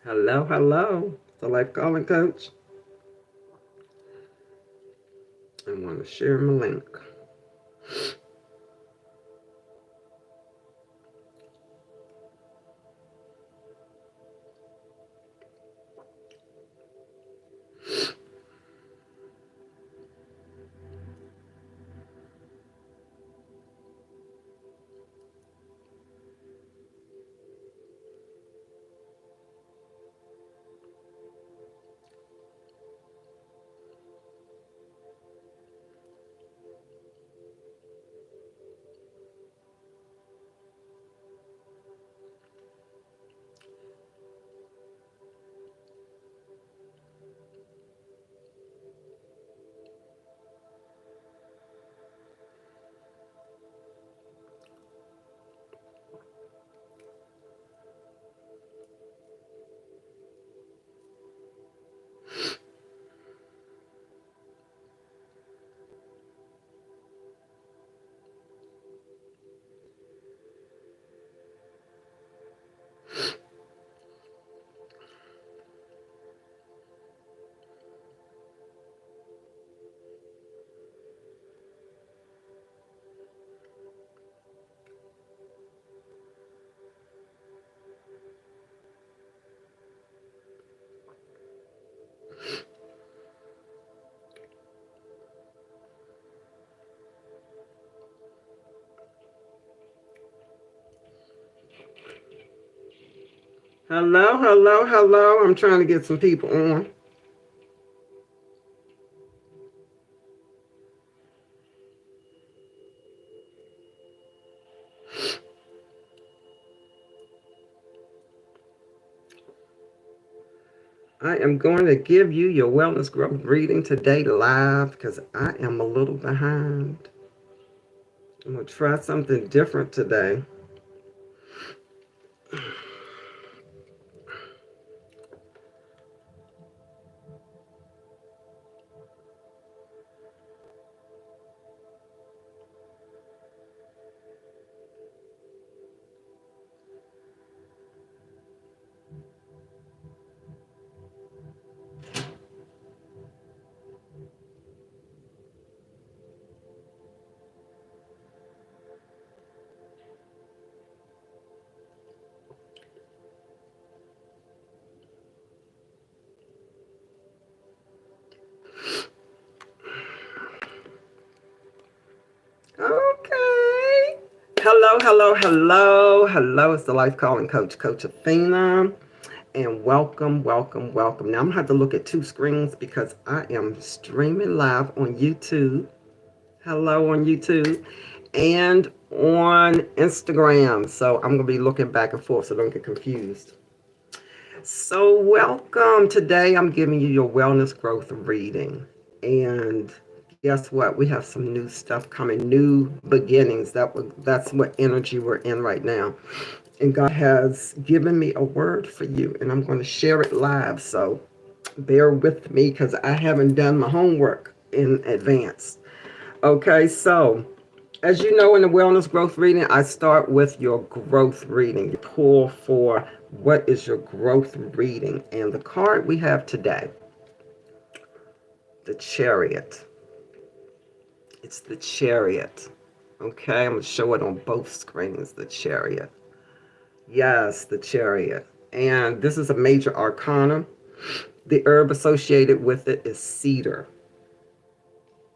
Hello, hello. It's the Life Calling Coach. I want to share my link. Hello, hello, hello. I'm trying to get some people on. I am going to give you your wellness growth reading today live because I am a little behind. I'm going to try something different today. Okay. Hello, hello, hello, hello. It's the Life Calling Coach, Coach Athena. And welcome, welcome, welcome. Now I'm gonna have to look at two screens because I am streaming live on YouTube. Hello on YouTube and on Instagram. So I'm gonna be looking back and forth so don't get confused. So welcome. Today I'm giving you your wellness growth reading. And guess what? We have some new stuff coming, new beginnings. That's what energy we're in right now. And God has given me a word for you, and I'm going to share it live. So bear with me because I haven't done my homework in advance. Okay, so as you know, in the wellness growth reading, I start with your growth reading. You pull for what is your growth reading. And the card we have today, the Chariot. It's the Chariot. Okay, I'm going to show it on both screens, the Chariot. Yes, the Chariot. And this is a major arcana. The herb associated with it is cedar.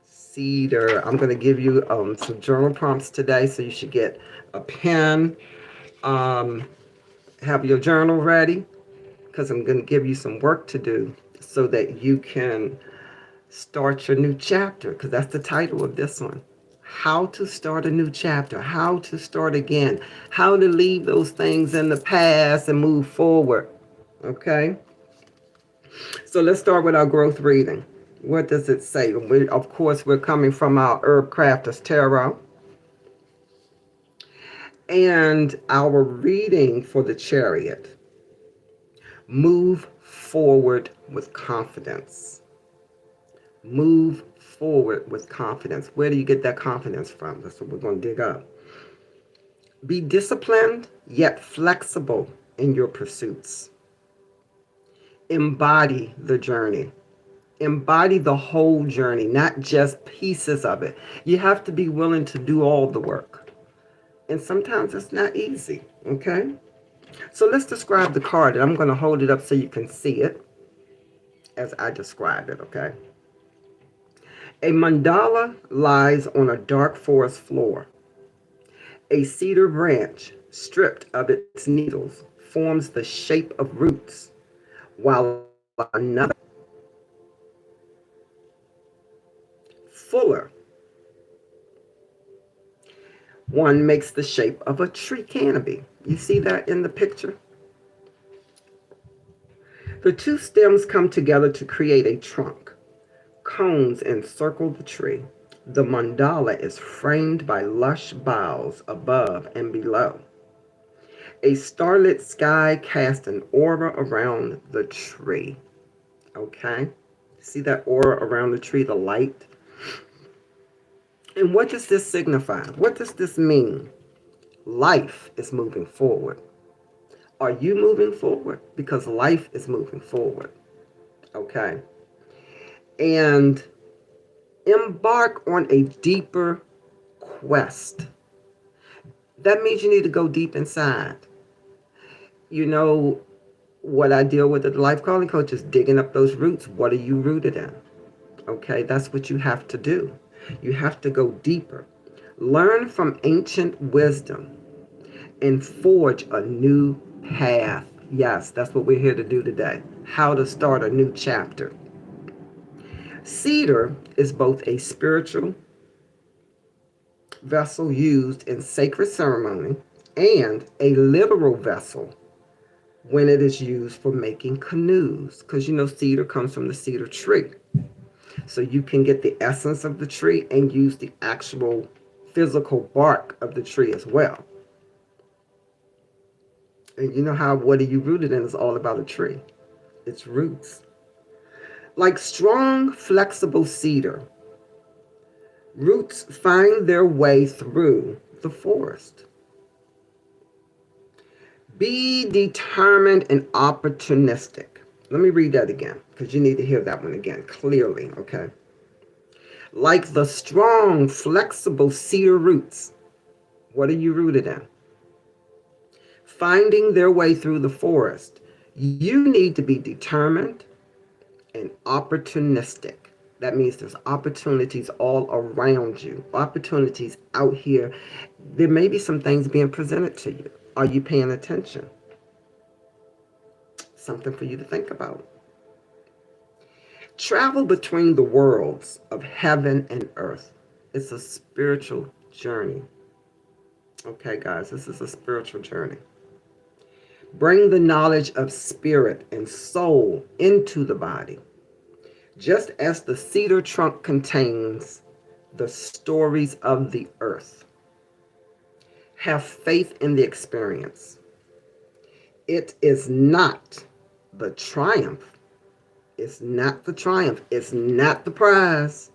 Cedar. I'm going to give you some journal prompts today, so you should get a pen, have your journal ready, because I'm going to give you some work to do so that you can start your new chapter, because that's the title of this one. How to start a new chapter, how to start again, how to leave those things in the past and move forward. Okay? So let's start with our growth reading. What does it say? Of course, we're coming from our Herb Crafters Tarot. And our reading for the Chariot. Move forward with confidence. Move forward with confidence. Where do you get that confidence from? That's what we're going to dig up. Be disciplined, yet flexible in your pursuits. Embody the journey. Embody the whole journey, not just pieces of it. You have to be willing to do all the work. And sometimes it's not easy, okay? So let's describe the card, and I'm going to hold it up so you can see it as I describe it, okay? A mandala lies on a dark forest floor. A cedar branch, stripped of its needles, forms the shape of roots, while another, fuller one, makes the shape of a tree canopy. You see that in the picture? The two stems come together to create a trunk. Cones encircle the tree. The mandala is framed by lush boughs above and below. A starlit sky casts an aura around the tree. Okay? See that aura around the tree, the light? And what does this signify? What does this mean? Life is moving forward. Are you moving forward? Because life is moving forward. Okay? And embark on a deeper quest. That means you need to go deep inside. You know, what I deal with at the Life Calling Coach is digging up those roots. What are you rooted in? Okay, that's what you have to do. You have to go deeper. Learn from ancient wisdom and forge a new path. Yes, that's what we're here to do today. How to start a new chapter. Cedar is both a spiritual vessel used in sacred ceremony and a literal vessel when it is used for making canoes. Because you know, cedar comes from the cedar tree. So you can get the essence of the tree and use the actual physical bark of the tree as well. And you know how what are you rooted in is all about a tree. Its roots. Like strong, flexible cedar, roots find their way through the forest. Be determined and opportunistic. Let me read that again, because you need to hear that one again clearly, okay? Like the strong, flexible cedar roots, what are you rooted in? Finding their way through the forest, you need to be determined and opportunistic. That means there's opportunities all around you, opportunities out here. There may be some things being presented to you. Are you paying attention? Something for you to think about. Travel between the worlds of heaven and earth. It's a spiritual journey. Okay, guys, this is a spiritual journey. Bring the knowledge of spirit and soul into the body. Just as the cedar trunk contains the stories of the earth. Have faith in the experience. It is not the triumph. It's not the triumph. It's not the prize.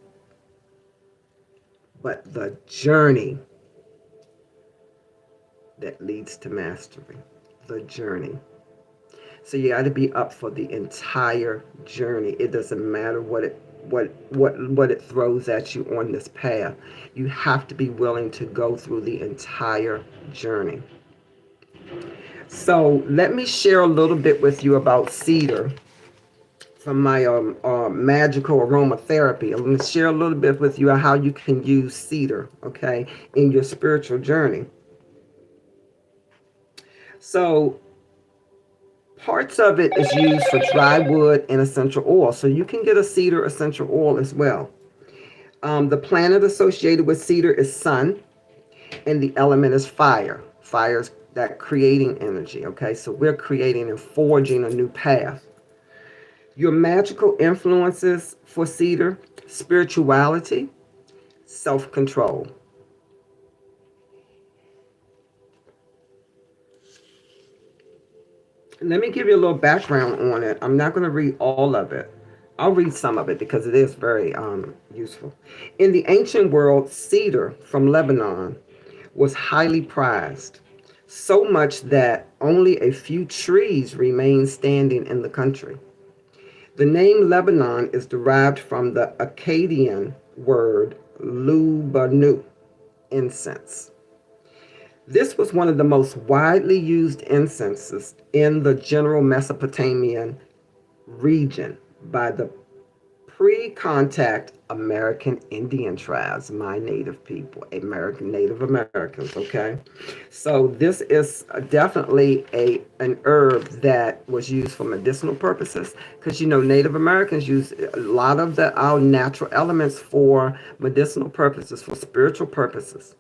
But the journey that leads to mastery. The journey. So you got to be up for the entire journey. It doesn't matter what it throws at you on this path. You have to be willing to go through the entire journey. So let me share a little bit with you about cedar from my magical aromatherapy. I'm going to share a little bit with you on how you can use cedar, okay, in your spiritual journey. So parts of it is used for dry wood and essential oil. So you can get a cedar essential oil as well. The planet associated with cedar is sun, and the element is fire. Fire is that creating energy, okay? So we're creating and forging a new path. Your magical influences for cedar: spirituality, self-control. Let me give you a little background on it. I'm not going to read all of it. I'll read some of it because it is very useful. In the ancient world, cedar from Lebanon was highly prized, so much that only a few trees remain standing in the country. The name Lebanon is derived from the Akkadian word lubanu, incense. This was one of the most widely used incenses in the general Mesopotamian region by the pre-contact American Indian tribes, my native people, American Native Americans, okay? So this is definitely an herb that was used for medicinal purposes because Native Americans use a lot of our natural elements for medicinal purposes, for spiritual purposes.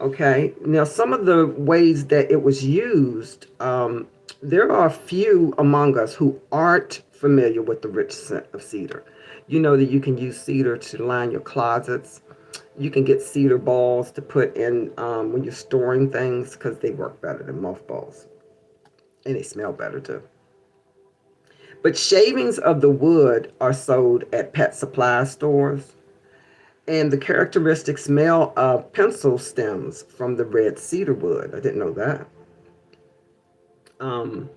Okay, now some of the ways that it was used, there are a few among us who aren't familiar with the rich scent of cedar. You know that you can use cedar to line your closets. You can get cedar balls to put in when you're storing things because they work better than mothballs and they smell better too. But shavings of the wood are sold at pet supply stores. And the characteristic smell of pencil stems from the red cedar wood. I didn't know that. Um,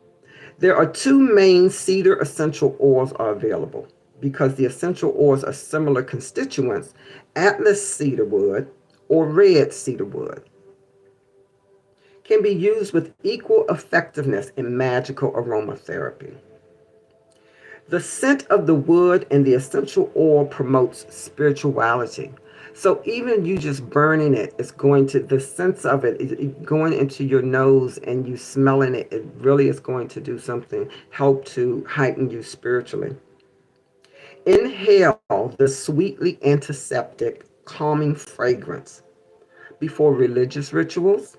there are two main cedar essential oils are available because the essential oils are similar constituents: Atlas cedar wood or red cedar wood. Can be used with equal effectiveness in magical aromatherapy. The scent of the wood and the essential oil promotes spirituality. So even you just burning it, it's going to, the sense of it going into your nose and you smelling it, it really is going to do something, help to heighten you spiritually. Inhale the sweetly antiseptic, calming fragrance before religious rituals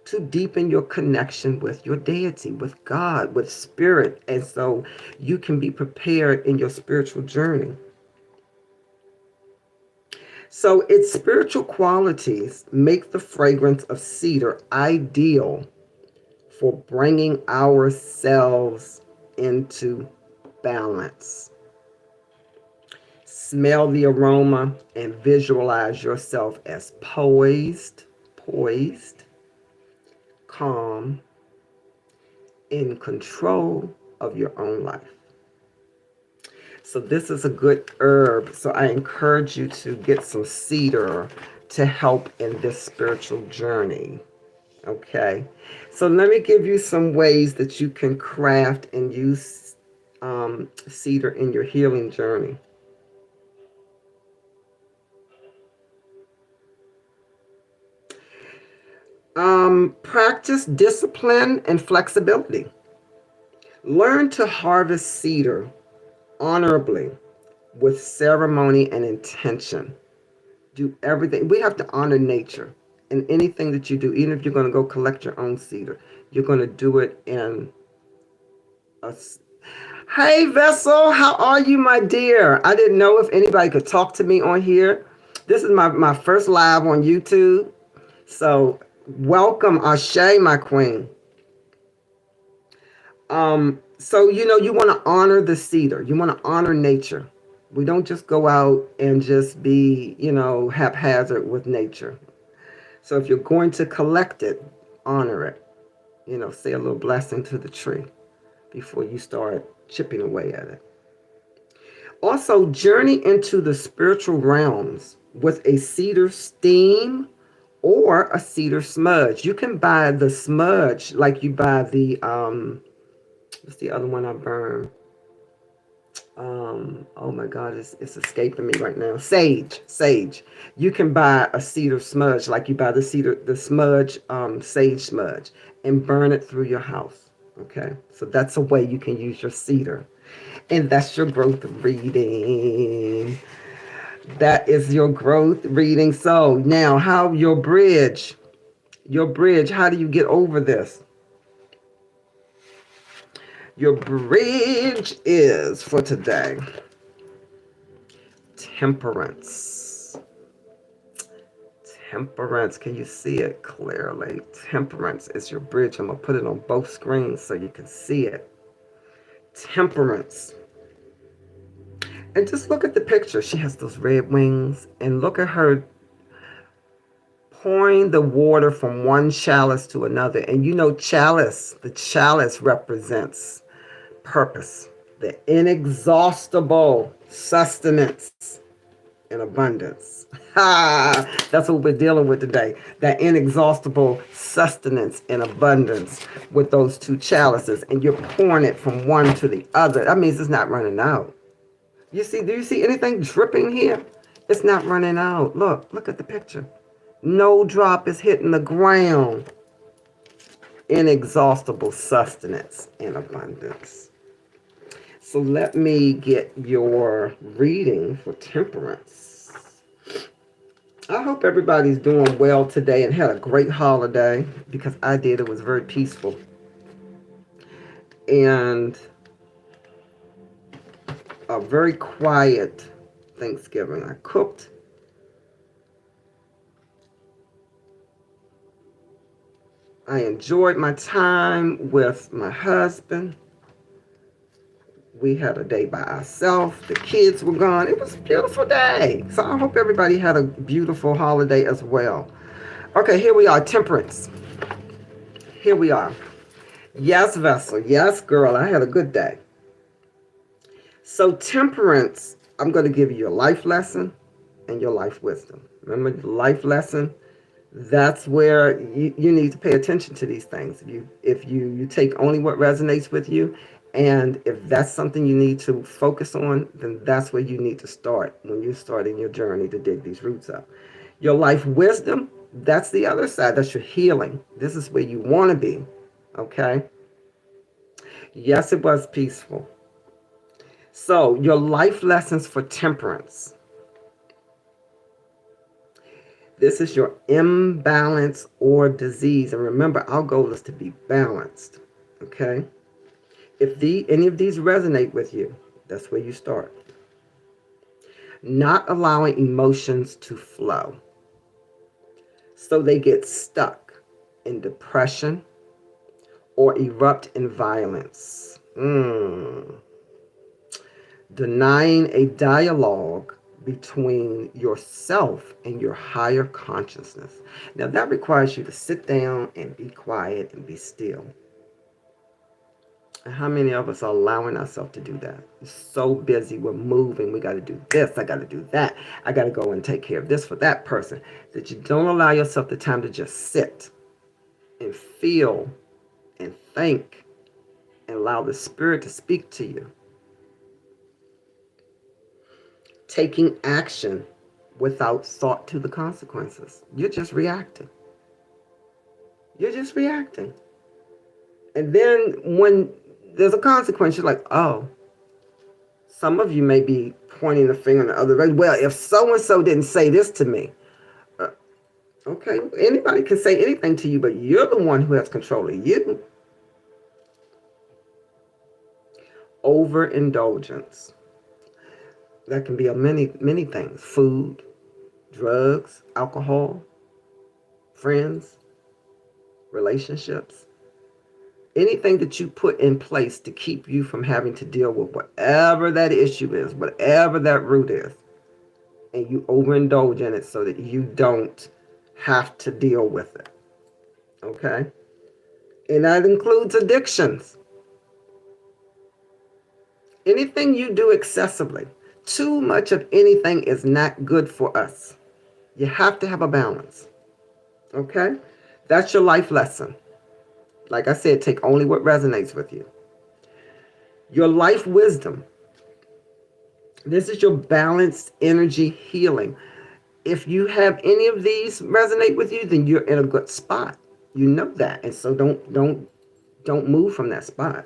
to deepen your connection with your deity, with God, with spirit. And so you can be prepared in your spiritual journey. So its spiritual qualities make the fragrance of cedar ideal for bringing ourselves into balance. Smell the aroma and visualize yourself as poised, calm, in control of your own life. So this is a good herb. So I encourage you to get some cedar to help in this spiritual journey. Okay. So let me give you some ways that you can craft and use cedar in your healing journey. Practice discipline and flexibility. Learn to harvest cedar honorably with ceremony and intention. Do everything. We have to honor nature in anything that you do. Even if you're going to go collect your own cedar, you're going to do it in a. Hey, Vessel, how are you, my dear? I didn't know if anybody could talk to me on here. This is my first live on YouTube. So welcome, Ashe, my queen. So you want to honor the cedar. You want to honor nature. We don't just go out and just be, haphazard with nature. So if you're going to collect it, honor it. Say a little blessing to the tree before you start chipping away at it. Also, journey into the spiritual realms with a cedar steam or a cedar smudge. You can buy the smudge like you buy the what's the other one I burn? Oh my God, it's escaping me right now. Sage. You can buy a cedar smudge like you buy the smudge, sage smudge, and burn it through your house. Okay, so that's a way you can use your cedar, and that's your growth reading. That is your growth reading. So now, how your bridge? How do you get over this? Your bridge is for today. Temperance. Temperance. Can you see it clearly? Temperance is your bridge. I'm going to put it on both screens so you can see it. Temperance. And just look at the picture. She has those red wings. And look at her pouring the water from one chalice to another. And the chalice represents purpose. The inexhaustible sustenance in abundance. That's what we're dealing with today. That inexhaustible sustenance in abundance with those two chalices. And you're pouring it from one to the other. That means it's not running out. Do you see anything dripping here? It's not running out. Look at the picture. No drop is hitting the ground. Inexhaustible sustenance in abundance. So let me get your reading for temperance. I hope everybody's doing well today and had a great holiday, because I did. It was very peaceful. And a very quiet Thanksgiving. I cooked. I enjoyed my time with my husband. We had a day by ourselves. The kids were gone. It was a beautiful day. So I hope everybody had a beautiful holiday as well. Okay, here we are. Temperance. Here we are. Yes, vessel. Yes, girl. I had a good day. So temperance, I'm going to give you your life lesson and your life wisdom. Remember the life lesson? That's where you need to pay attention to these things. If you take only what resonates with you, and if that's something you need to focus on, then that's where you need to start when you're starting your journey to dig these roots up. Your life wisdom, that's the other side. That's your healing. This is where you want to be. Okay? Yes, it was peaceful. So your life lessons for temperance. This is your imbalance or disease. And remember, our goal is to be balanced. Okay? If any of these resonate with you, that's where you start. Not allowing emotions to flow. So they get stuck in depression or erupt in violence. Denying a dialogue between yourself and your higher consciousness. Now that requires you to sit down and be quiet and be still. And how many of us are allowing ourselves to do that? We're so busy, we're moving, we got to do this, I got to do that, I got to go and take care of this for that person, that you don't allow yourself the time to just sit and feel and think and allow the Spirit to speak to you. Taking action without thought to the consequences. You're just reacting. You're just reacting. And then when there's a consequence, you're like, oh, some of you may be pointing the finger in the other way. Well, if so-and-so didn't say this to me. Okay, anybody can say anything to you, but you're the one who has control of you. Overindulgence. That can be of many things. Food, drugs, alcohol, friends, relationships. Anything that you put in place to keep you from having to deal with whatever that issue is, whatever that root is. And you overindulge in it so that you don't have to deal with it. Okay? And that includes addictions. Anything you do excessively. Too much of anything is not good for us. You have to have a balance. Okay? That's your life lesson. Like I said, take only what resonates with you. Your life wisdom. This is your balanced energy healing. If you have any of these resonate with you, then you're in a good spot. You know that. And so don't move from that spot.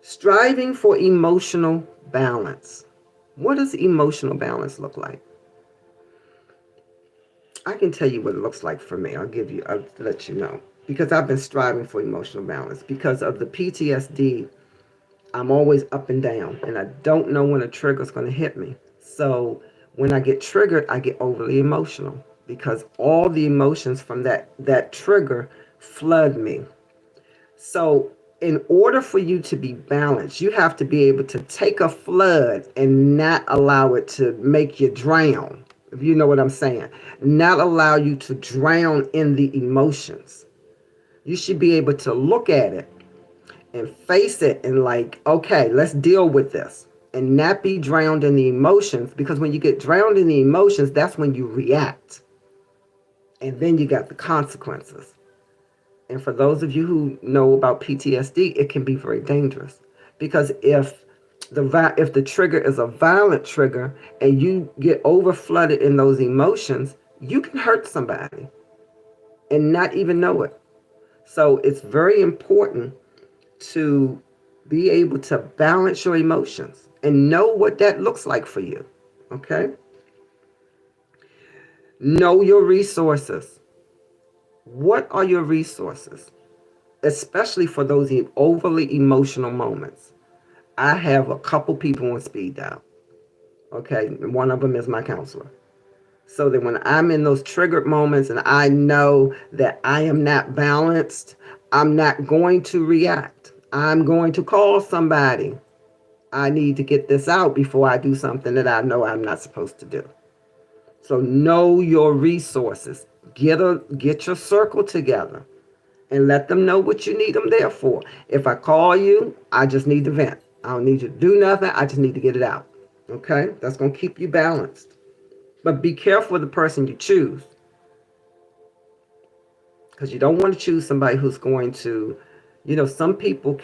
Striving for emotional balance. What does emotional balance look like? I can tell you what it looks like for me. I'll let you know. Because I've been striving for emotional balance. Because of the PTSD, I'm always up and down. And I don't know when a trigger is going to hit me. So when I get triggered, I get overly emotional. Because all the emotions from that trigger flood me. So in order for you to be balanced, you have to be able to take a flood and not allow it to make you drown. If you know what I'm saying. Not allow you to drown in the emotions. You should be able to look at it and face it and like, okay, let's deal with this and not be drowned in the emotions, because when you get drowned in the emotions, that's when you react. And then you got the consequences. And for those of you who know about PTSD, it can be very dangerous, because if the trigger is a violent trigger and you get over flooded in those emotions, you can hurt somebody and not even know it. So it's very important to be able to balance your emotions and know what that looks like for you. Okay? Know your resources. What are your resources? Especially for those overly emotional moments. I have a couple people on speed dial. Okay? One of them is my counselor. So that when I'm in those triggered moments and I know that I am not balanced, I'm not going to react. I'm going to call somebody. I need to get this out before I do something that I know I'm not supposed to do. So know your resources. Get your circle together and let them know what you need them there for. If I call you, I just need to vent. I don't need you to do nothing. I just need to get it out. Okay? That's going to keep you balanced. But be careful with the person you choose, because you don't want to choose somebody who's going to, some people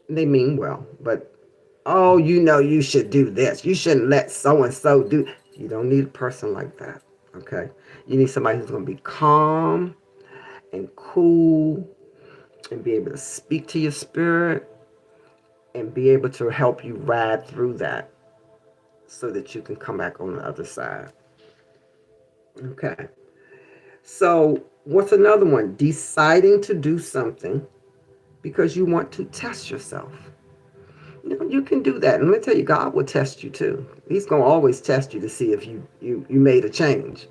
they mean well, but, oh, you should do this. You shouldn't let so-and-so do. You don't need a person like that, okay? You need somebody who's going to be calm and cool and be able to speak to your spirit and be able to help you ride through that so that you can come back on the other side. Okay. So what's another one? Deciding to do something because you want to test yourself. You can do that. And let me tell you, God will test you too. He's going to always test you to see if you made a change.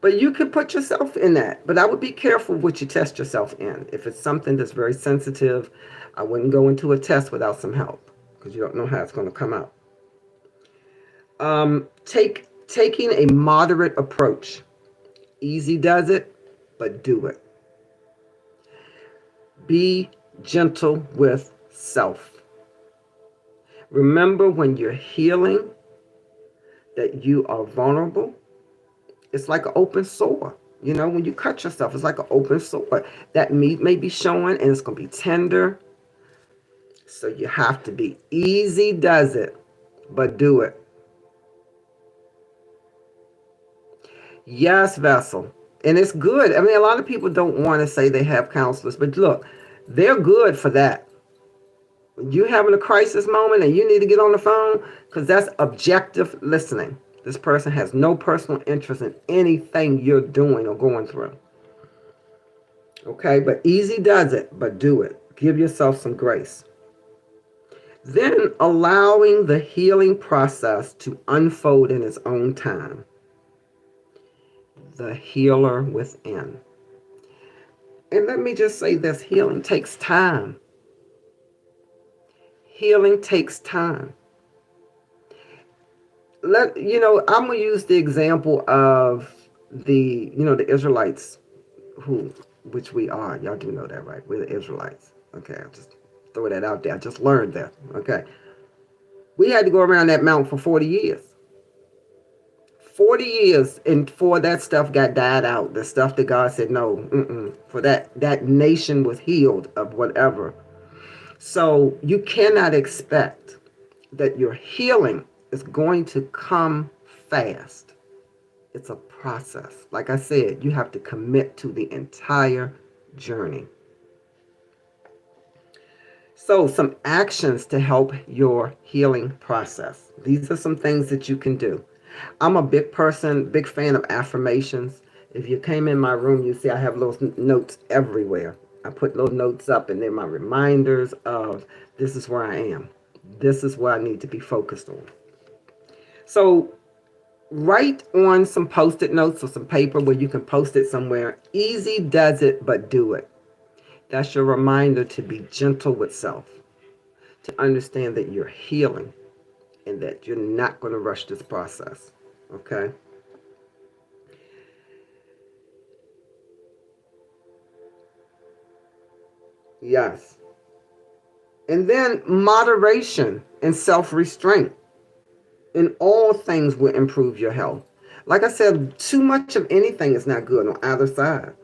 But you can put yourself in that. But I would be careful what you test yourself in. If it's something that's very sensitive, I wouldn't go into a test without some help, because you don't know how it's going to come out. Taking a moderate approach. Easy does it, but do it. Be gentle with self. Remember, when you're healing, that you are vulnerable. It's like an open sore. When you cut yourself, it's like an open sore. That meat may be showing and it's going to be tender. So you have to be easy does it, but do it. Yes, vessel. And it's good. I mean, a lot of people don't want to say they have counselors, but look, they're good for that. When you're having a crisis moment and you need to get on the phone, because that's objective listening. This person has no personal interest in anything you're doing or going through. Okay, but easy does it, but do it. Give yourself some grace. Then allowing the healing process to unfold in its own time. The healer within. And let me just say this, healing takes time. Healing takes time. I'm going to use the example of the Israelites, which we are. Y'all do know that, right? We're the Israelites. Okay, I'll just throw that out there. I just learned that. Okay. We had to go around that mountain for 40 years. 40 years, and before that stuff got died out, the stuff that God said, no, for that nation was healed of whatever. So you cannot expect that your healing is going to come fast. It's a process. Like I said, you have to commit to the entire journey. So some actions to help your healing process. These are some things that you can do. I'm a big fan of affirmations. If you came in my room, you see I have little notes everywhere. I put little notes up, and they're my reminders of this is where I am. This is what I need to be focused on. So write on some Post-it notes or some paper where you can post it somewhere. Easy does it, but do it. That's your reminder to be gentle with self, to understand that you're healing and that you're not going to rush this process. Okay? Yes. And then moderation and self-restraint in all things will improve your health. Like I said, too much of anything is not good on either side.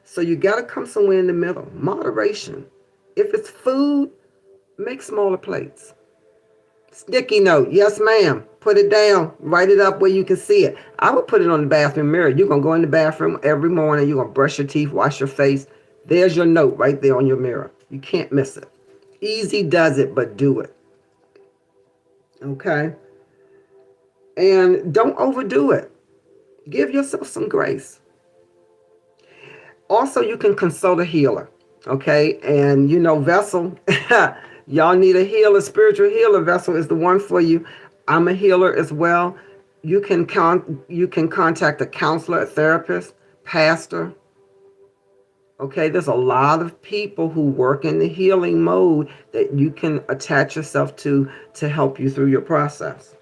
So you got to come somewhere in the middle. Moderation. If it's food, make smaller plates. Sticky note, yes ma'am. Put it down. Write it up where you can see it. I would put it on the bathroom mirror. You're going to go in the bathroom every morning. You're going to brush your teeth, wash your face. There's your note right there on your mirror. You can't miss it. Easy does it, but do it. Okay? And don't overdo it. Give yourself some grace. Also, you can consult a healer. Okay? And Vessel, y'all need a healer, spiritual healer. Vessel is the one for you. I'm a healer as well. You can contact a counselor, a therapist, pastor. Okay, there's a lot of people who work in the healing mode that you can attach yourself to help you through your process.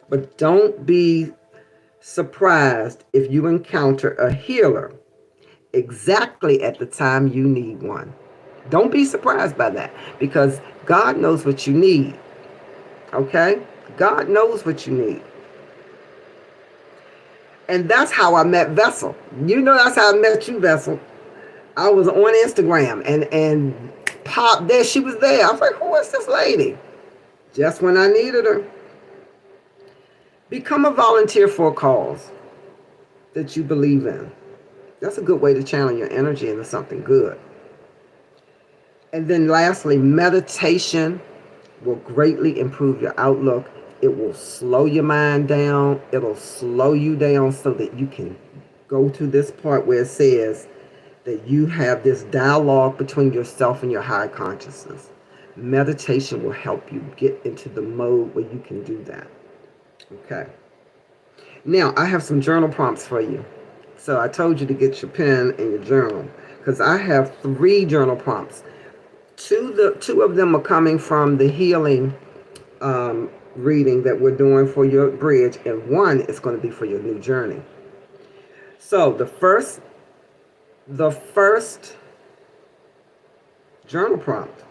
But don't be surprised if you encounter a healer exactly at the time you need one. Don't be surprised by that, because God knows what you need. Okay? God knows what you need. And that's how I met Vessel. That's how I met you, Vessel. I was on Instagram and popped there. She was there. I was like, who is this lady? Just when I needed her. Become a volunteer for a cause that you believe in. That's a good way to channel your energy into something good. And then lastly, meditation will greatly improve your outlook. It will slow your mind down. It'll slow you down so that you can go to this part where it says that you have this dialogue between yourself and your higher consciousness. Meditation will help you get into the mode where you can do that. Okay. Now, I have some journal prompts for you. So I told you to get your pen and your journal, because I have 3 journal prompts. Two of them are coming from the healing reading that we're doing for your bridge, and one is going to be for your new journey. So the first journal prompt: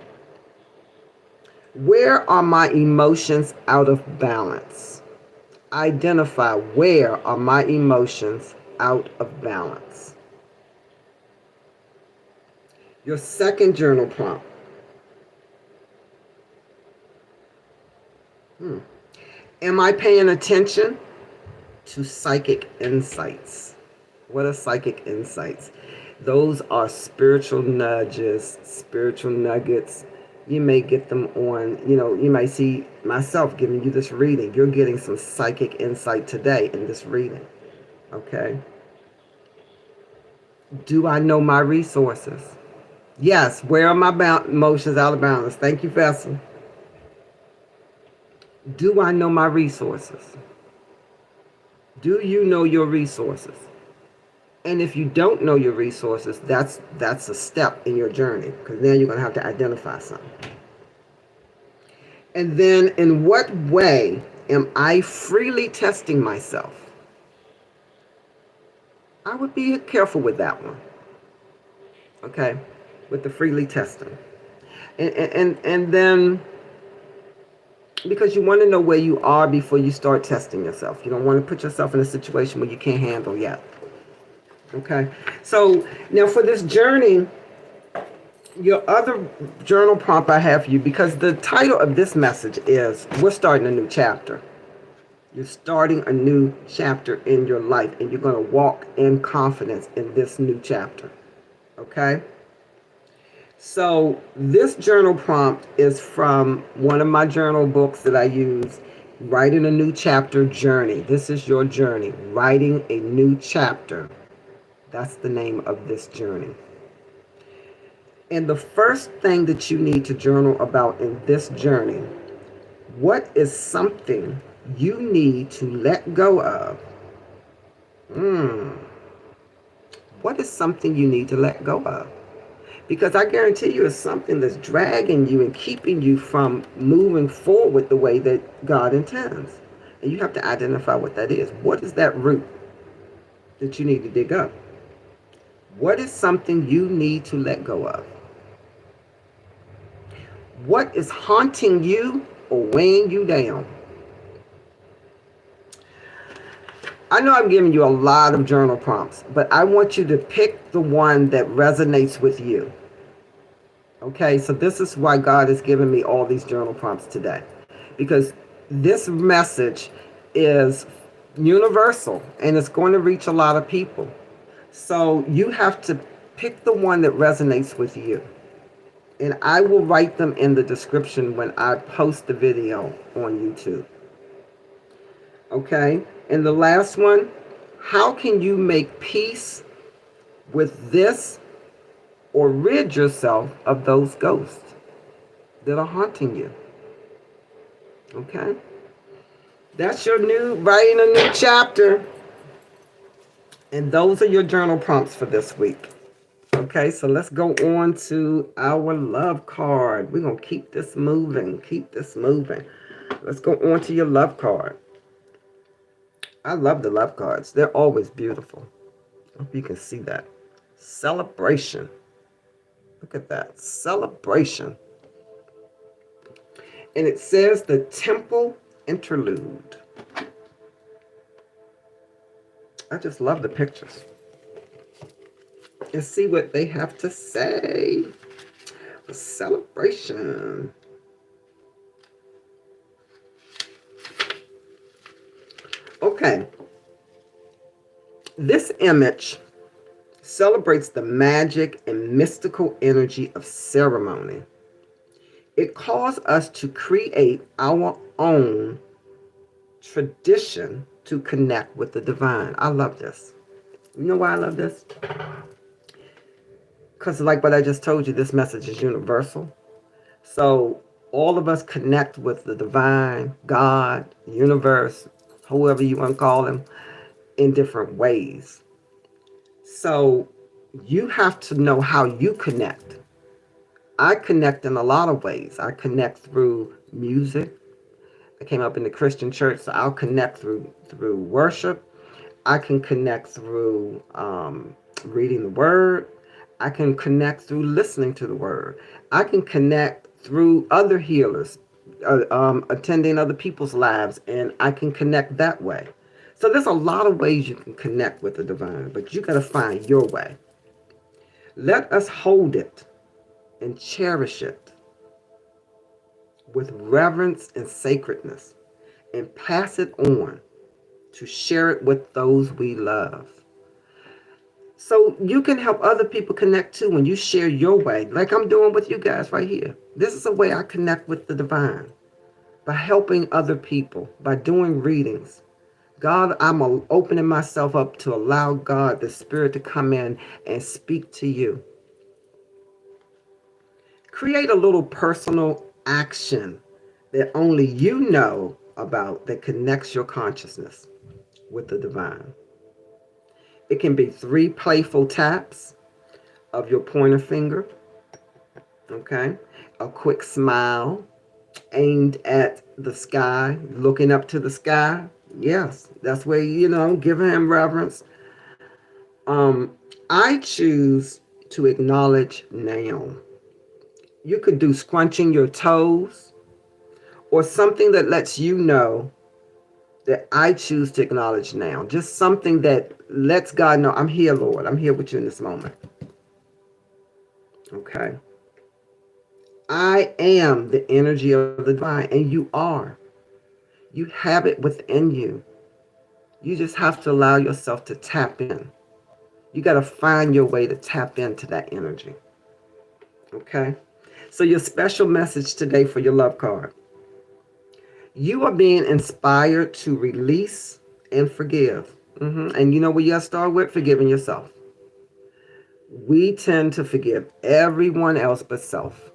where are my emotions out of balance? Identify where are my emotions out of balance. Your second journal prompt: am I paying attention to psychic insights? What are psychic insights? Those are spiritual nudges, spiritual nuggets. You may get them on, you might see myself giving you this reading. You're getting some psychic insight today in this reading. Okay? Do I know my resources? Yes. Where are my emotions out of balance? Thank you, Vessel. Do I know my resources? Do you know your resources? And if you don't know your resources, that's a step in your journey, because then you're going to have to identify something. And then, in what way am I freely testing myself? I would be careful with that one. Okay? With the freely testing. And then, because you want to know where you are before you start testing yourself. You don't want to put yourself in a situation where you can't handle yet. Okay? So, now for this journey, your other journal prompt I have for you, because the title of this message is, we're starting a new chapter. You're starting a new chapter in your life, and you're going to walk in confidence in this new chapter. Okay? So this journal prompt is from one of my journal books that I use, Writing a New Chapter Journey. This is your journey, writing a new chapter. That's the name of this journey. And the first thing that you need to journal about in this journey, what is something you need to let go of? What is something you need to let go of? Because I guarantee you it's something that's dragging you and keeping you from moving forward the way that God intends. And you have to identify what that is. What is that root that you need to dig up? What is something you need to let go of? What is haunting you or weighing you down? I know I'm giving you a lot of journal prompts, but I want you to pick the one that resonates with you. Okay, so this is why God has given me all these journal prompts today, because this message is universal and it's going to reach a lot of people. So you have to pick the one that resonates with you. And I will write them in the description when I post the video on YouTube. Okay, and the last one, how can you make peace with this or rid yourself of those ghosts that are haunting you? Okay, that's your new writing a new chapter, and those are your journal prompts for this week. Okay, so let's go on to our love card. We're gonna keep this moving, keep this moving. Let's go on to your love card. I love the love cards, they're always beautiful. I hope you can see that. Celebration. Look at that, celebration. And it says the temple interlude. I just love the pictures. And see what they have to say. The celebration. Okay. This image celebrates the magic and mystical energy of ceremony. It calls us to create our own tradition to connect with the divine. I love this. You know why I love this? Because like what I just told you, this message is universal. So all of us connect with the divine, God, the universe, whoever you want to call them, in different ways. So you have to know how you connect. I connect in a lot of ways. I connect through music. I came up in the Christian church, so I'll connect through worship. I can connect through reading the word. I can connect through listening to the word. I can connect through other healers, attending other people's lives, and I can connect that way. So there's a lot of ways you can connect with the divine, but you got to find your way. Let us hold it and cherish it with reverence and sacredness, and pass it on to share it with those we love. So you can help other people connect too when you share your way, like I'm doing with you guys right here. This is a way I connect with the divine, by helping other people, by doing readings. God, I'm opening myself up to allow God, the Spirit, to come in and speak to you. Create a little personal action that only you know about that connects your consciousness with the divine. It can be 3 playful taps of your pointer finger, okay? A quick smile aimed at the sky, looking up to the sky. Yes, that's where, give him reverence. I choose to acknowledge now. You could do scrunching your toes or something that lets you know that I choose to acknowledge now. Just something that lets God know, I'm here, Lord. I'm here with you in this moment. Okay. I am the energy of the divine, and you are. You have it within you. You just have to allow yourself to tap in. You got to find your way to tap into that energy. Okay? So your special message today for your love card. You are being inspired to release and forgive. And you know what you got to start with? Forgiving yourself. We tend to forgive everyone else but self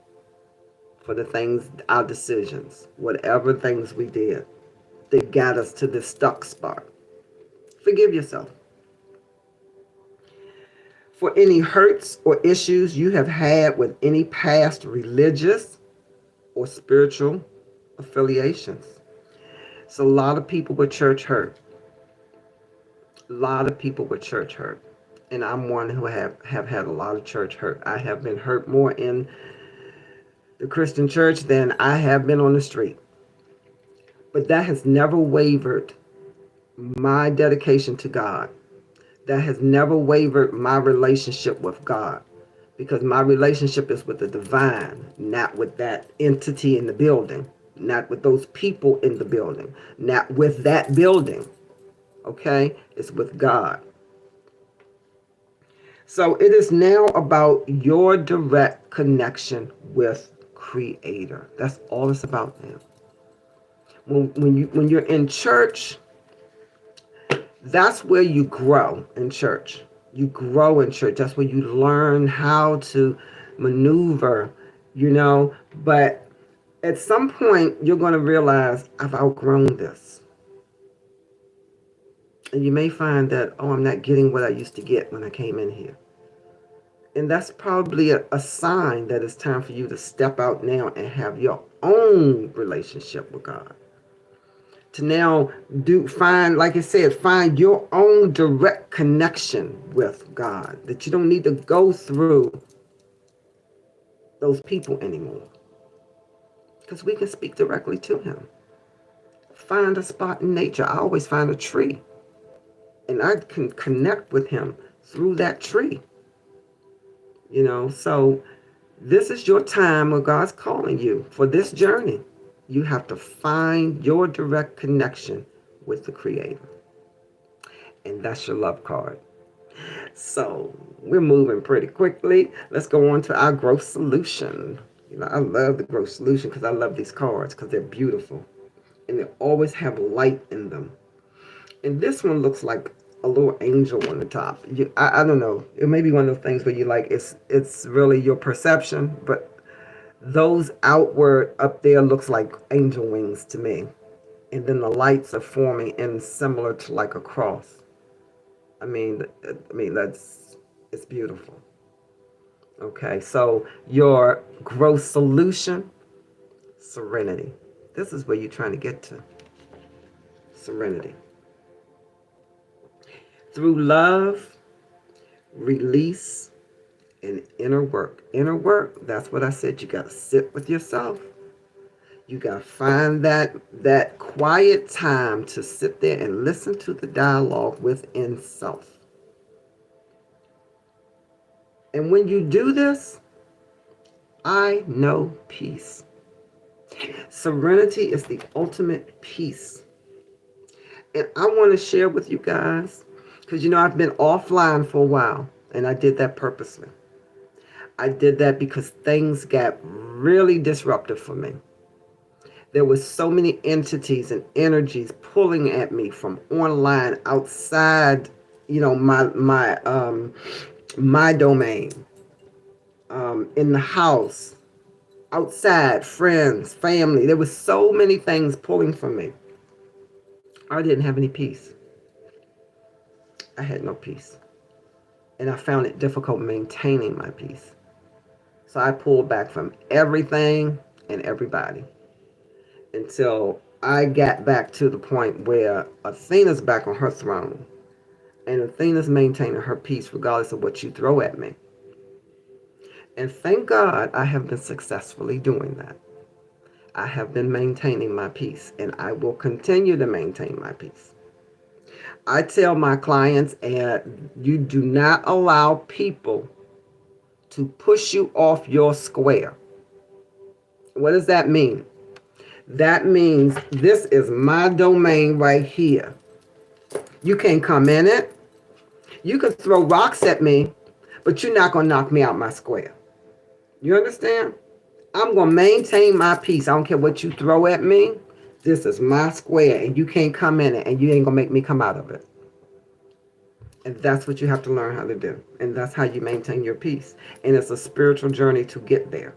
for the things, our decisions, whatever things we did that got us to this stuck spot. Forgive yourself for any hurts or issues you have had with any past religious or spiritual affiliations. So a lot of people with church hurt. A lot of people with church hurt. And I'm one who have had a lot of church hurt. I have been hurt more in the Christian church than I have been on the street. But that has never wavered my dedication to God. That has never wavered my relationship with God. Because my relationship is with the divine, not with that entity in the building, not with those people in the building, not with that building. Okay? It's with God. So it is now about your direct connection with Creator. That's all it's about now. When you're in church, that's where you grow in church. You grow in church. That's where you learn how to maneuver, But at some point, you're going to realize, I've outgrown this. And you may find that, oh, I'm not getting what I used to get when I came in here. And that's probably a sign that it's time for you to step out now and have your own relationship with God. To now like I said, find your own direct connection with God. That you don't need to go through those people anymore. Because we can speak directly to Him. Find a spot in nature. I always find a tree. And I can connect with Him through that tree. So this is your time where God's calling you for this journey. You have to find your direct connection with the Creator. And that's your love card. So we're moving pretty quickly. Let's go on to our growth solution. I love the growth solution because I love these cards because they're beautiful. And they always have light in them. And this one looks like a little angel on the top. I don't know. It may be one of those things where you like, it's really your perception, but those outward up there looks like angel wings to me. And then the lights are forming in similar to like a cross. It's beautiful. Okay, so your growth solution, serenity. This is where you're trying to get to. Serenity. Through love, release, and inner work. Inner work, that's what I said. You got to sit with yourself. You got to find that quiet time to sit there and listen to the dialogue within self. And when you do this, I know peace. Serenity is the ultimate peace. And I want to share with you guys, because I've been offline for a while, and I did that purposely. I did that because things got really disruptive for me. There were so many entities and energies pulling at me from online, outside, my domain, in the house, outside, friends, family. There was so many things pulling from me. I didn't have any peace. I had no peace. And I found it difficult maintaining my peace. So I pulled back from everything and everybody until I got back to the point where Athena's back on her throne. And Athena's maintaining her peace regardless of what you throw at me. And thank God I have been successfully doing that. I have been maintaining my peace, and I will continue to maintain my peace. I tell my clients, and you do not allow people to push you off your square. What does that mean? That means this is my domain right here. You can't come in it. You can throw rocks at me, but you're not going to knock me out my square. You understand? I'm going to maintain my peace. I don't care what you throw at me. This is my square, and you can't come in it, and you ain't going to make me come out of it. And that's what you have to learn how to do. And that's how you maintain your peace. And it's a spiritual journey to get there.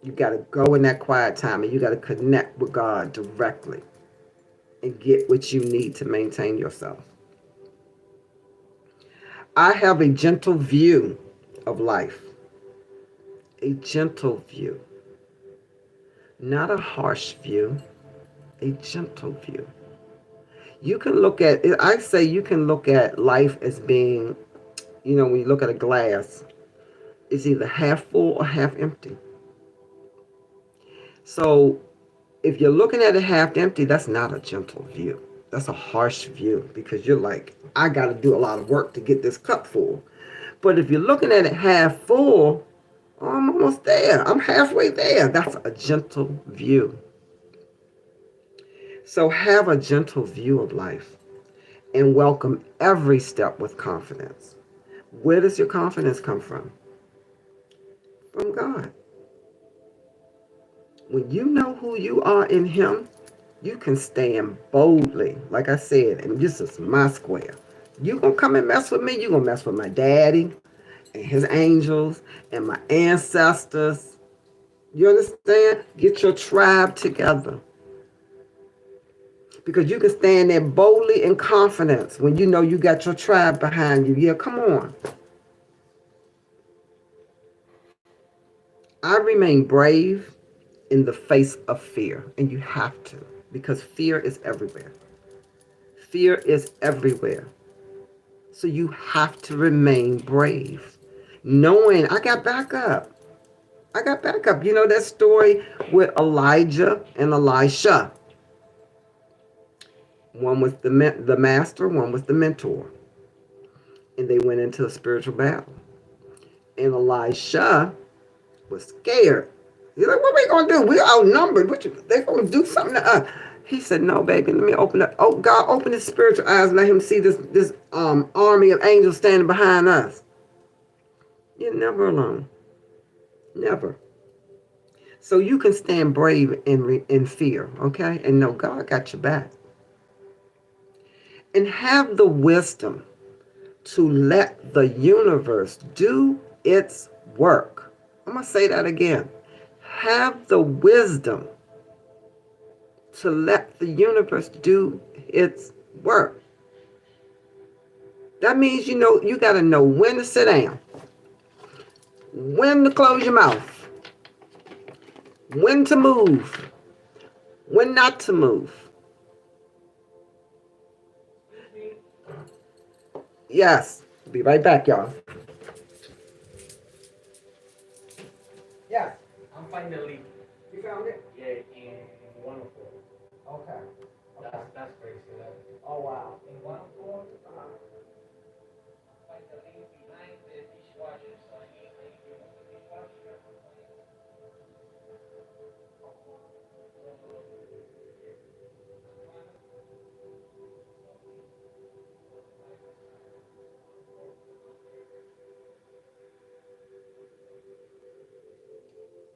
You got to go in that quiet time, and you got to connect with God directly and get what you need to maintain yourself. I have a gentle view of life. A gentle view. Not a harsh view. A gentle view. You can look at it. I say you can look at life as being, when you look at a glass, it's either half full or half empty. So if you're looking at it half empty, that's not a gentle view. That's a harsh view because you're like, I got to do a lot of work to get this cup full. But if you're looking at it half full, oh, I'm almost there. I'm halfway there. That's a gentle view. So have a gentle view of life and welcome every step with confidence. Where does your confidence come from? From God. When you know who you are in Him, you can stand boldly. Like I said, and this is my square. You gonna come and mess with me, you gonna mess with my daddy and his angels and my ancestors. You understand? Get your tribe together. Because you can stand there boldly in confidence when you know you got your tribe behind you. Yeah, come on. I remain brave in the face of fear, and you have to, because fear is everywhere. Fear is everywhere. So you have to remain brave, knowing I got backup. I got backup. You know that story with Elijah and Elisha. One was the master, one was the mentor, and they went into a spiritual battle. And Elisha was scared. He's like, "What are we gonna do? We're outnumbered. They gonna do something to us?" He said, "No, baby. Let me open up. Oh, God, open his spiritual eyes. Let him see this army of angels standing behind us." You're never alone. Never. So you can stand brave in fear, okay, and know God got your back, and have the wisdom to let the universe do its work. I'm gonna say that again. Have the wisdom to let the universe do its work. That means you got to know when to sit down, when to close your mouth, when to move, when not to move. Yes, be right back, y'all. Yes, I'm finding the link. you found it. Yeah, in 104. Okay. Okay. That's crazy. Oh wow. In 104, find the link behind the dishwasher. So I need to remove the dishwasher.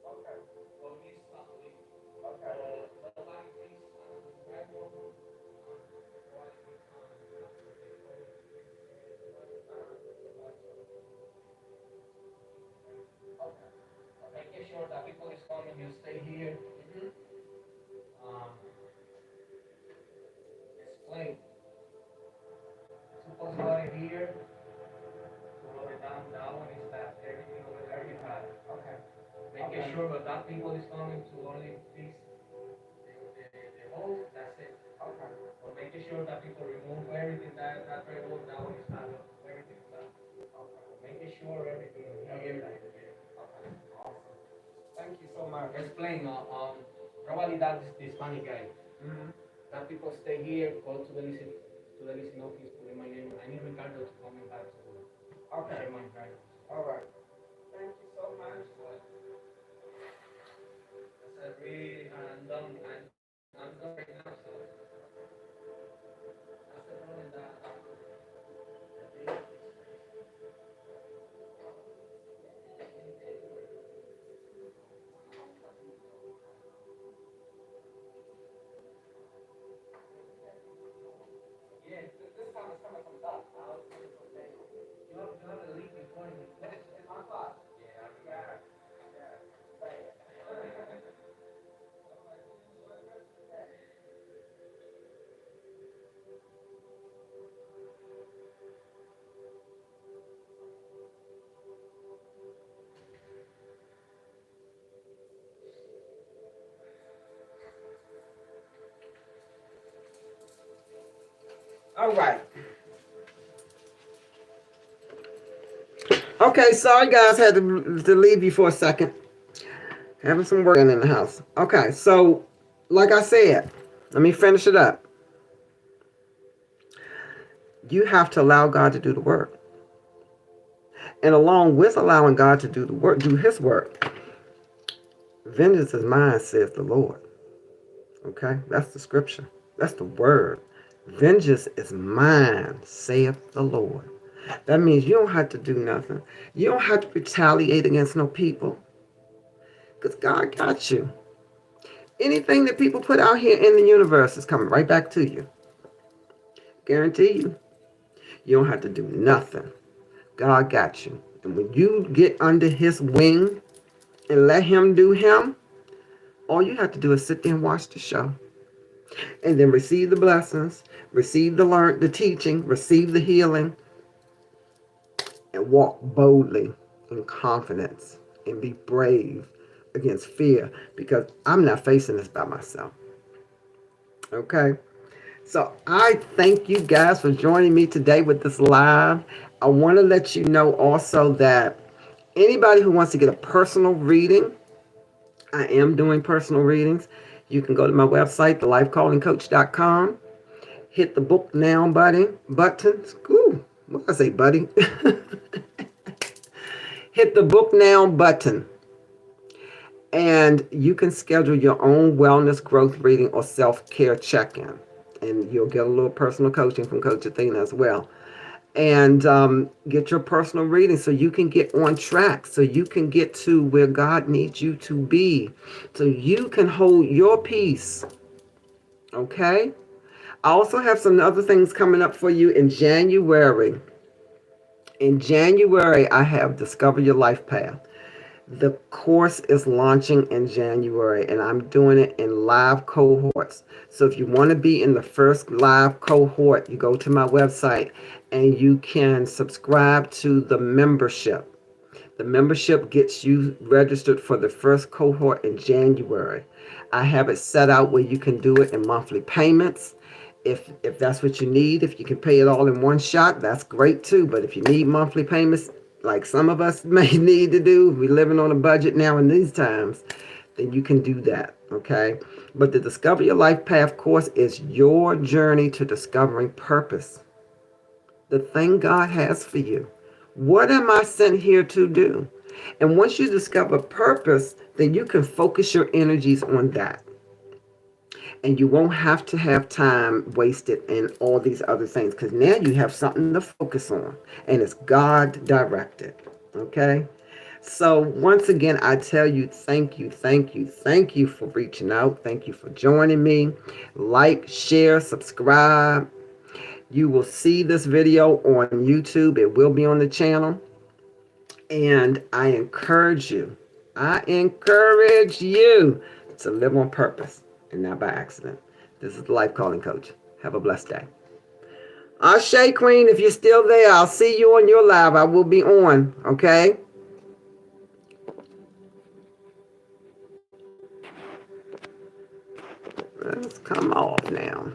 Okay. Well, he's slowly. Okay. Nobody please grab one. Making sure that people is coming, you stay here. Um, explain. Suppose you are here, to roll it down. That one is that everything over there you have. Okay. Making sure that people is coming to only fix the hole. That's it. Okay. But making sure that people remove everything that drywall that one is not everything is done. Making sure everything here like Okay. Awesome. Thank you so much. explain probably that is the Spanish guy. Mm-hmm. That people stay here, go to the listen office, put in my name. I need Ricardo to come back to Okay. share my drive. All right. Thank you so much. That's really I'm done right now, so that's the problem that yeah, This time it's coming from top. Now it's coming from down. you have the link in front of you. It's my spot. Yeah, Yeah. Yeah. Right. All right. Okay, sorry guys, had to leave you for a second. Having some work in the house. Okay, so like I said, let me finish it up. You have to allow God to do the work. And along with allowing God to do the work, do his work, vengeance is mine, says the Lord. Okay? That's the scripture. That's the word. Vengeance is mine, saith the Lord. That means you don't have to do nothing. You don't have to retaliate against no people. Because God got you. Anything that people put out here in the universe is coming right back to you. Guarantee you. You don't have to do nothing. God got you. And when you get under his wing and let him do him, all you have to do is sit there and watch the show. And then receive the blessings, receive the teaching, receive the healing, and walk boldly in confidence and be brave against fear, because I'm not facing this by myself. Okay? So I thank you guys for joining me today with this live. I want to let you know also that anybody who wants to get a personal reading, I am doing personal readings. You can go to my website, TheLifeCallingCoach.com. Hit the book now button. Ooh, what did I say, buddy? Hit the book now button. And you can schedule your own wellness growth reading or self-care check-in. And you'll get a little personal coaching from Coach Athena as well. And get your personal reading so you can get on track, so you can get to where God needs you to be, so you can hold your peace. Okay? I also have some other things coming up for you in January. In January, I have Discover Your Life Path. The course is launching in January, and I'm doing it in live cohorts. So if you want to be in the first live cohort, you go to my website and you can subscribe to the membership. The membership gets you registered for the first cohort in January. I have it set out where you can do it in monthly payments. If that's what you need, if you can pay it all in one shot, that's great too. But if you need monthly payments, like some of us may need to do, we're living on a budget now in these times, then you can do that, okay? But the Discover Your Life Path course is your journey to discovering purpose, the thing God has for you. What am I sent here to do? And once you discover purpose, then you can focus your energies on that. And you won't have to have time wasted in all these other things, because now you have something to focus on, and it's God directed. Okay? So once again, I tell you, thank you, thank you, thank you for reaching out. Thank you for joining me. Like, share, subscribe. You will see this video on YouTube. It will be on the channel. And I encourage you to live on purpose and not by accident. This is the Life Calling Coach. Have a blessed day. Ashe Queen, if you're still there, I'll see you on your live. I will be on, okay? Let's come off now.